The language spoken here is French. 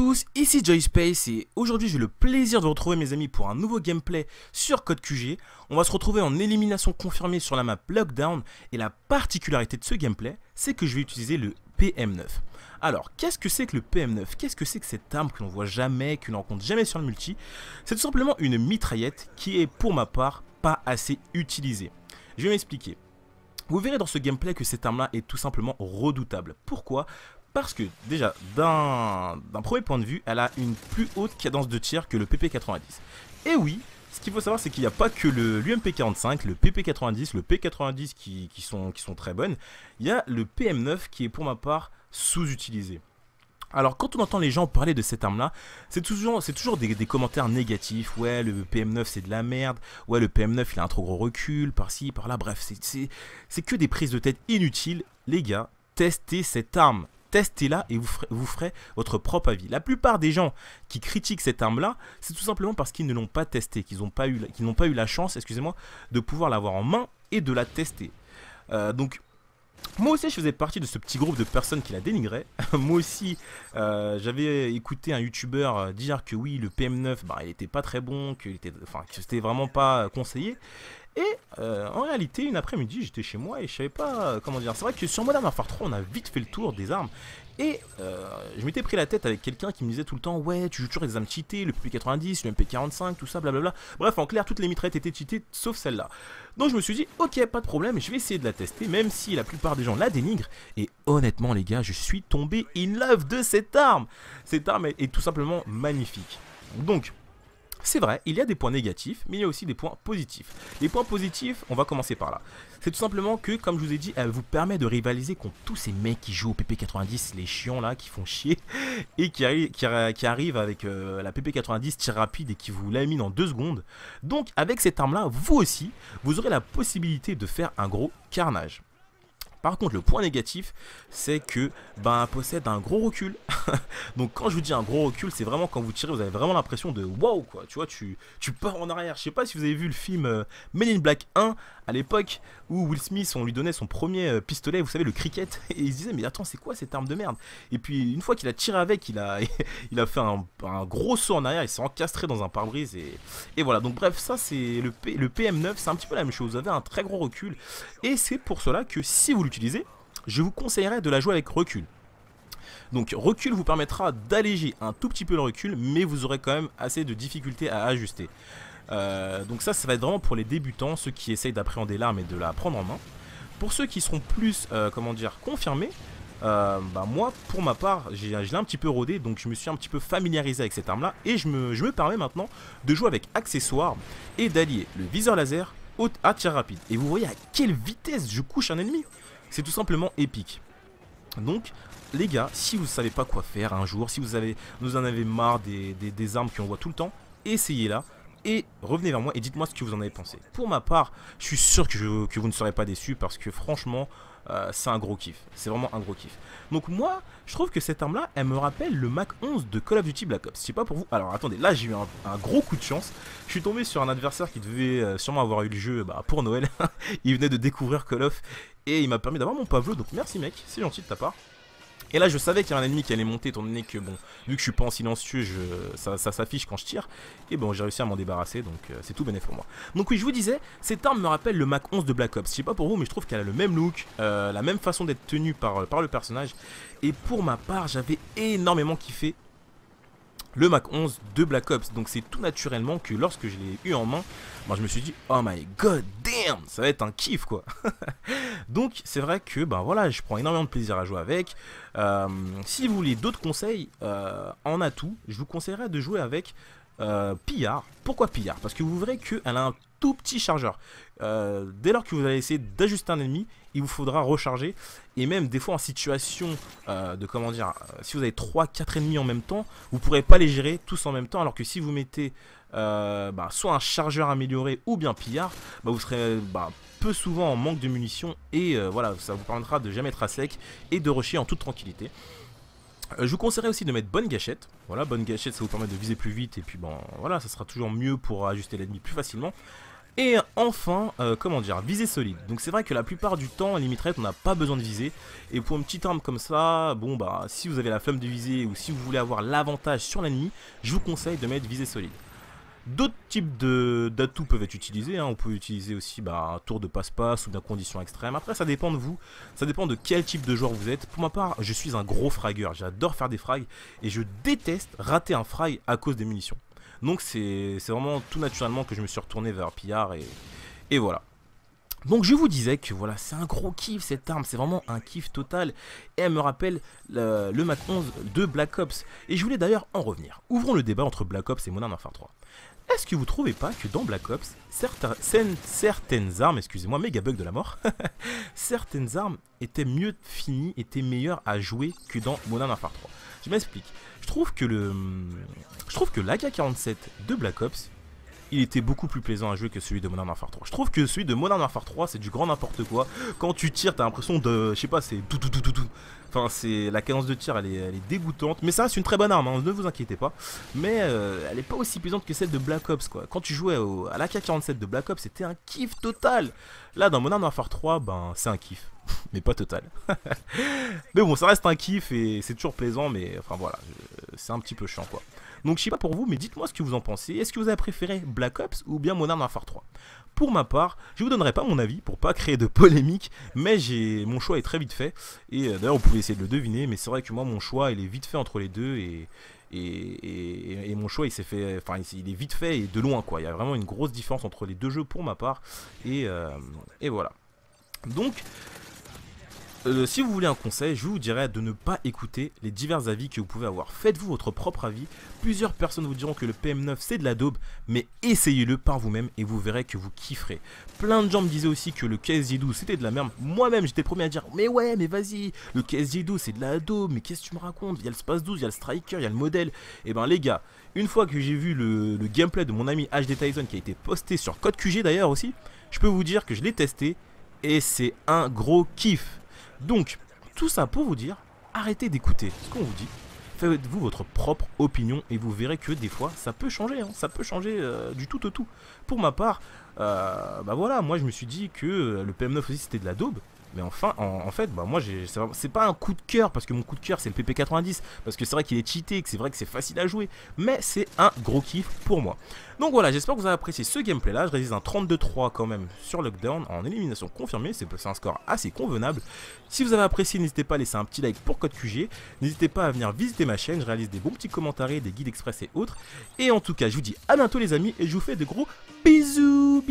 tous, ici JoySpace et aujourd'hui j'ai le plaisir de retrouver mes amis pour un nouveau gameplay sur Code QG. On va se retrouver en élimination confirmée sur la map Lockdown et la particularité de ce gameplay, c'est que je vais utiliser le PM9. Alors, qu'est-ce que c'est que le PM9? Qu'est-ce que c'est que cette arme que l'on voit jamais, que l'on rencontre jamais sur le multi? C'est tout simplement une mitraillette qui est pour ma part pas assez utilisée. Je vais m'expliquer. Vous verrez dans ce gameplay que cette arme là est tout simplement redoutable. Pourquoi ? Parce que déjà, d'un premier point de vue, elle a une plus haute cadence de tir que le PP90. Et oui, ce qu'il faut savoir, c'est qu'il n'y a pas que l'UMP45, le PP90, le P90 qui sont très bonnes. Il y a le PM9 qui est pour ma part sous-utilisé. Alors quand on entend les gens parler de cette arme là, c'est toujours des commentaires négatifs. Ouais, le PM9 c'est de la merde, ouais, le PM9 il a un trop gros recul, par-ci, par-là, bref, c'est que des prises de tête inutiles. Les gars, testez cette arme. Testez-la et vous ferez votre propre avis. La plupart des gens qui critiquent cette arme-là, c'est tout simplement parce qu'ils ne l'ont pas testée, qu'ils n'ont pas eu la chance, excusez-moi, de pouvoir l'avoir en main et de la tester. Donc, moi aussi, je faisais partie de ce petit groupe de personnes qui la dénigraient. Moi aussi, j'avais écouté un youtubeur dire que oui, le PM9, bah, il était pas très bon, que c'était vraiment pas conseillé. Et en réalité, une après-midi, j'étais chez moi et je savais pas comment dire. C'est vrai que sur Modern Warfare 3, on a vite fait le tour des armes. Et je m'étais pris la tête avec quelqu'un qui me disait tout le temps: ouais, tu joues toujours avec des armes cheatées, le PP90, le MP45, tout ça, blablabla. Bref, en clair, toutes les mitraillettes étaient cheatées, sauf celle-là. Donc je me suis dit: ok, pas de problème, je vais essayer de la tester, même si la plupart des gens la dénigrent. Et honnêtement, les gars, je suis tombé in love de cette arme. Cette arme est tout simplement magnifique. Donc, c'est vrai, il y a des points négatifs, mais il y a aussi des points positifs. Les points positifs, on va commencer par là. C'est tout simplement que, comme je vous ai dit, elle vous permet de rivaliser contre tous ces mecs qui jouent au PP90, les chiants là, qui font chier, et qui arrivent avec la PP90 tir rapide et qui vous laminent en 2 secondes. Donc, avec cette arme-là, vous aussi, vous aurez la possibilité de faire un gros carnage. Par contre, le point négatif, c'est que elle possède un gros recul. Donc quand je vous dis un gros recul, c'est vraiment quand vous tirez, vous avez vraiment l'impression de wow quoi. Tu vois, tu pars en arrière. Je sais pas si vous avez vu le film Men in Black 1 à l'époque où Will Smith, on lui donnait son premier pistolet, vous savez, le cricket, et il se disait mais attends, c'est quoi cette arme de merde? Et puis une fois qu'il a tiré avec, il a fait un gros saut en arrière, il s'est encastré dans un pare-brise et voilà. Donc bref, ça c'est le PM9, c'est un petit peu la même chose. Vous avez un très gros recul et c'est pour cela que si vous l'utilisez, je vous conseillerais de la jouer avec recul. Donc recul vous permettra d'alléger un tout petit peu le recul, mais vous aurez quand même assez de difficultés à ajuster. Donc ça va être vraiment pour les débutants, ceux qui essayent d'appréhender l'arme et de la prendre en main. Pour ceux qui seront plus, confirmés, moi pour ma part, je l'ai un petit peu rodé, donc je me suis un petit peu familiarisé avec cette arme là, et je me permets maintenant de jouer avec accessoires et d'allier le viseur laser à tir rapide. Et vous voyez à quelle vitesse je couche un ennemi, c'est tout simplement épique. Donc les gars, si vous ne savez pas quoi faire un jour, si vous en avez marre des armes qu'on voit tout le temps, essayez-la et revenez vers moi et dites-moi ce que vous en avez pensé. Pour ma part, je suis sûr que vous ne serez pas déçus parce que franchement, c'est un gros kiff. C'est vraiment un gros kiff. Donc moi, je trouve que cette arme-là, elle me rappelle le Mach 11 de Call of Duty Black Ops. Je sais pas pour vous. Alors attendez, là j'ai eu un gros coup de chance. Je suis tombé sur un adversaire qui devait sûrement avoir eu le jeu pour Noël. Il venait de découvrir Call of et il m'a permis d'avoir mon pavlo. Donc merci mec, c'est gentil de ta part. Et là je savais qu'il y a un ennemi qui allait monter étant donné que bon, vu que je suis pas en silencieux, ça s'affiche quand je tire. Et bon, j'ai réussi à m'en débarrasser, donc c'est tout bénéf pour moi. Donc oui, je vous disais, cette arme me rappelle le Mach 11 de Black Ops. Je sais pas pour vous, mais je trouve qu'elle a le même look, la même façon d'être tenue par le personnage. Et pour ma part, j'avais énormément kiffé le Mach 11 de Black Ops. Donc c'est tout naturellement que lorsque je l'ai eu en main, je me suis dit oh my god damn, ça va être un kiff quoi. Donc c'est vrai que voilà, je prends énormément de plaisir à jouer avec. Si vous voulez d'autres conseils en atout, je vous conseillerais de jouer avec Pillard. Pourquoi Pillard? Parce que vous verrez qu'elle a un tout petit chargeur. Dès lors que vous allez essayer d'ajuster un ennemi, il vous faudra recharger. Et même des fois en situation si vous avez 3-4 ennemis en même temps, vous ne pourrez pas les gérer tous en même temps. Alors que si vous mettez soit un chargeur amélioré ou bien Pillard, vous serez peu souvent en manque de munitions. Et voilà, ça vous permettra de jamais être à sec et de rusher en toute tranquillité. Je vous conseillerais aussi de mettre bonne gâchette. Voilà, bonne gâchette, ça vous permet de viser plus vite. Et puis voilà, ça sera toujours mieux pour ajuster l'ennemi plus facilement. Et enfin, comment dire, viser solide. Donc c'est vrai que la plupart du temps, en limit rate, on n'a pas besoin de viser. Et pour une petite arme comme ça, bon bah, si vous avez la flamme de viser ou si vous voulez avoir l'avantage sur l'ennemi, je vous conseille de mettre visée solide. D'autres types d'atouts peuvent être utilisés, hein. On peut utiliser aussi un tour de passe-passe ou d'une condition extrême. Après ça dépend de vous, ça dépend de quel type de joueur vous êtes. Pour ma part, je suis un gros fragueur, j'adore faire des frags et je déteste rater un frag à cause des munitions. Donc c'est vraiment tout naturellement que je me suis retourné vers Pillard et voilà. Donc je vous disais que voilà, c'est un gros kiff cette arme, c'est vraiment un kiff total. Et elle me rappelle le Mach 11 de Black Ops. Et je voulais d'ailleurs en revenir. Ouvrons le débat entre Black Ops et Modern Warfare 3. Est-ce que vous trouvez pas que dans Black Ops, certaines armes, excusez-moi, méga bug de la mort, certaines armes étaient mieux finies, étaient meilleures à jouer que dans Modern Warfare 3. Je m'explique. Je trouve que l'AK-47 de Black Ops, il était beaucoup plus plaisant à jouer que celui de Modern Warfare 3. Je trouve que celui de Modern Warfare 3, c'est du grand n'importe quoi. Quand tu tires, t'as l'impression de, je sais pas, c'est tout. Enfin, la cadence de tir, elle est dégoûtante. Mais ça reste une très bonne arme, hein, ne vous inquiétez pas. Mais elle est pas aussi plaisante que celle de Black Ops, quoi. Quand tu jouais à l'AK-47 de Black Ops, c'était un kiff total. Là, dans Modern Warfare 3, ben, c'est un kiff. Mais pas total. Mais bon, ça reste un kiff et c'est toujours plaisant, mais enfin voilà, c'est un petit peu chiant, quoi. Donc je sais pas pour vous, mais dites-moi ce que vous en pensez. Est-ce que vous avez préféré Black Ops ou bien Modern Warfare 3? Pour ma part, je vous donnerai pas mon avis pour pas créer de polémique, mais mon choix est très vite fait. Et d'ailleurs, vous pouvez essayer de le deviner, mais c'est vrai que moi, mon choix, il est vite fait entre les deux et mon choix, il s'est fait, enfin, il est vite fait et de loin, quoi. Il y a vraiment une grosse différence entre les deux jeux pour ma part. Et voilà. Donc, si vous voulez un conseil, je vous dirais de ne pas écouter les divers avis que vous pouvez avoir. Faites-vous votre propre avis. Plusieurs personnes vous diront que le PM9 c'est de la daube, mais essayez-le par vous-même et vous verrez que vous kifferez. Plein de gens me disaient aussi que le KSJ12 c'était de la merde. Moi-même j'étais le premier à dire mais ouais mais vas-y, le KSJ12 c'est de la daube, mais qu'est-ce que tu me racontes? Il y a le Space 12, il y a le Striker, il y a le modèle. Et ben les gars, une fois que j'ai vu le gameplay de mon ami HD Tyson qui a été posté sur Code QG d'ailleurs aussi, je peux vous dire que je l'ai testé et c'est un gros kiff. Donc, tout ça pour vous dire, arrêtez d'écouter ce qu'on vous dit, faites-vous votre propre opinion et vous verrez que des fois, ça peut changer, hein, ça peut changer du tout au tout. Pour ma part, bah voilà, moi je me suis dit que le PM9 aussi c'était de la daube, mais enfin, en fait, bah moi c'est pas un coup de cœur, parce que mon coup de cœur c'est le PP90, parce que c'est vrai qu'il est cheaté, que c'est vrai que c'est facile à jouer, mais c'est un gros kiff pour moi. Donc voilà, j'espère que vous avez apprécié ce gameplay là, je réalise un 32-3 quand même sur Lockdown, en élimination confirmée, c'est un score assez convenable. Si vous avez apprécié, n'hésitez pas à laisser un petit like pour Code QG, n'hésitez pas à venir visiter ma chaîne, je réalise des bons petits commentaires, des guides express et autres, et en tout cas je vous dis à bientôt les amis, et je vous fais de gros bisous.